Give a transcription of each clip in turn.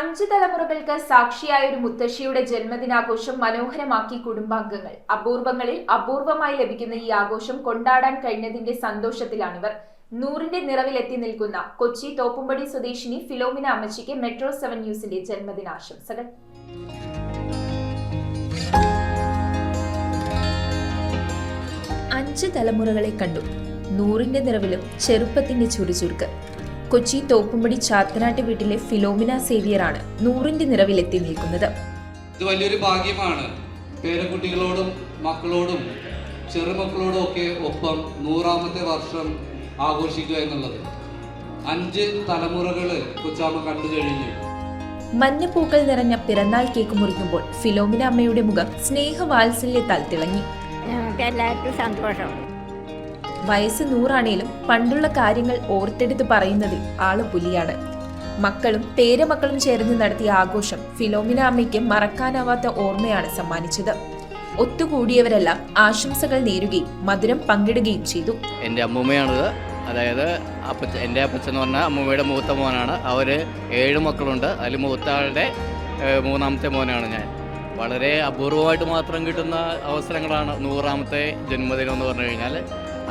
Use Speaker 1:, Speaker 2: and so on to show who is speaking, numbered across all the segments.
Speaker 1: 5 തലമുറകൾക്ക് സാക്ഷിയായ ഒരു മുത്തശ്ശിയുടെ ജന്മദിനാഘോഷം മനോഹരമാക്കി കുടുംബാംഗങ്ങൾ. അപൂർവങ്ങളിൽ അപൂർവമായി ലഭിക്കുന്ന ഈ ആഘോഷം കൊണ്ടാടാൻ കഴിഞ്ഞതിന്റെ സന്തോഷത്തിലാണിവർ. 100ന്റെ നിറവിലെത്തി നിൽക്കുന്ന കൊച്ചി തോപ്പുംപടി സ്വദേശിനി ഫിലോമിന അമ്മച്ചിക്ക് മെട്രോ 7 ന്യൂസിന്റെ ജന്മദിനാശംസകൾ. അഞ്ച് തലമുറകളെ കണ്ടു. 100ന്റെ നിറവിലും ചെറുപ്പത്തിന്റെ ചുറുചുറുക്ക്. കൊച്ചി തോപ്പുംപടി ചാത്തനാട്ട് വീട്ടിലെ ഫിലോമിന സേവിയറാണ് 100ന്റെ നിറവിലെത്തി നിൽക്കുന്നത്.
Speaker 2: ഇത് വലിയൊരു ഭാഗ്യമാണ്. പേരക്കുട്ടികളോടും മക്കളോടും ചെറുമക്കളോടും ഒക്കെ ഒപ്പം 100ാമത്തെ വർഷം ആഘോഷിക്കുക എന്നുള്ളത് 5 തലമുറകൾ കൊച്ചാമ്മ കണ്ടു കഴിഞ്ഞു.
Speaker 1: മഞ്ഞപ്പൂക്കൾ നിറഞ്ഞ പിറന്നാൾ കേക്ക് മുറിക്കുമ്പോൾ ഫിലോമിന അമ്മയുടെ മുഖം സ്നേഹവാത്സല്യത്താൽ തിളങ്ങി.
Speaker 3: എല്ലാവർക്കും സന്തോഷം.
Speaker 1: വയസ്സ് 100 പണ്ടുള്ള കാര്യങ്ങൾ ഓർത്തെടുത്ത് പറയുന്നതിൽ ആള് പുലിയാണ്. മക്കളും പേരമക്കളും ചേർന്ന് നടത്തിയ ആഘോഷം ഫിലോമിന അമ്മയ്ക്ക് മറക്കാനാവാത്ത ഓർമ്മയാണ് സമ്മാനിച്ചത്. ഒത്തുകൂടിയവരെല്ലാം ആശംസകൾ നേരുകയും മധുരം പങ്കിടുകയും ചെയ്തു.
Speaker 4: എൻ്റെ അമ്മൂമ്മയാണിത്. അതായത് എൻ്റെ അപ്പച്ചൻ എന്ന് പറഞ്ഞാൽ അമ്മൂമ്മയുടെ മൂത്ത മോനാണ്. അവർ 7 മക്കളുണ്ട്. അതിൽ മൂത്ത ആളുടെ 3ാമത്തെ മോനാണ് ഞാൻ. വളരെ അപൂർവമായിട്ട് മാത്രം കിട്ടുന്ന അവസരങ്ങളാണ് 100ാമത്തെ ജന്മദിനം എന്ന് പറഞ്ഞു കഴിഞ്ഞാൽ.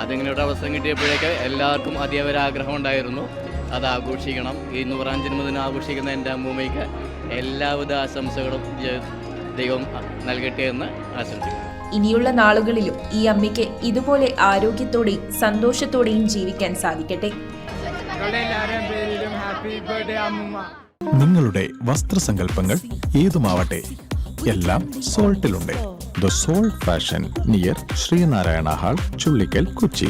Speaker 4: അതിങ്ങനെ ഒരു അവസരം കിട്ടിയപ്പോഴേക്ക് എല്ലാവർക്കും അതിയാഗ്രഹം ഉണ്ടായിരുന്നു അത് ആഘോഷിക്കണം. ഈ 100ാം ജന്മദിനം ആഘോഷിക്കുന്ന എൻ്റെ അമ്മൂമ്മയ്ക്ക് എല്ലാവിധ ആശംസകളും ദൈവം നൽകട്ടെ എന്ന് ആശംസിക്കുന്നു.
Speaker 1: ഇനിയുള്ള നാളുകളിലും ഈ അമ്മയ്ക്ക് ഇതുപോലെ ആരോഗ്യത്തോടെയും സന്തോഷത്തോടെയും ജീവിക്കാൻ സാധിക്കട്ടെ.
Speaker 5: നിങ്ങളുടെ വസ്ത്രസങ്കല്പങ്ങൾ ഏതുമാവട്ടെ, എല്ലാം സോൾട്ടിലുണ്ട്. The salt fashion near Sreenarayana hall, Chullickal, Kochi.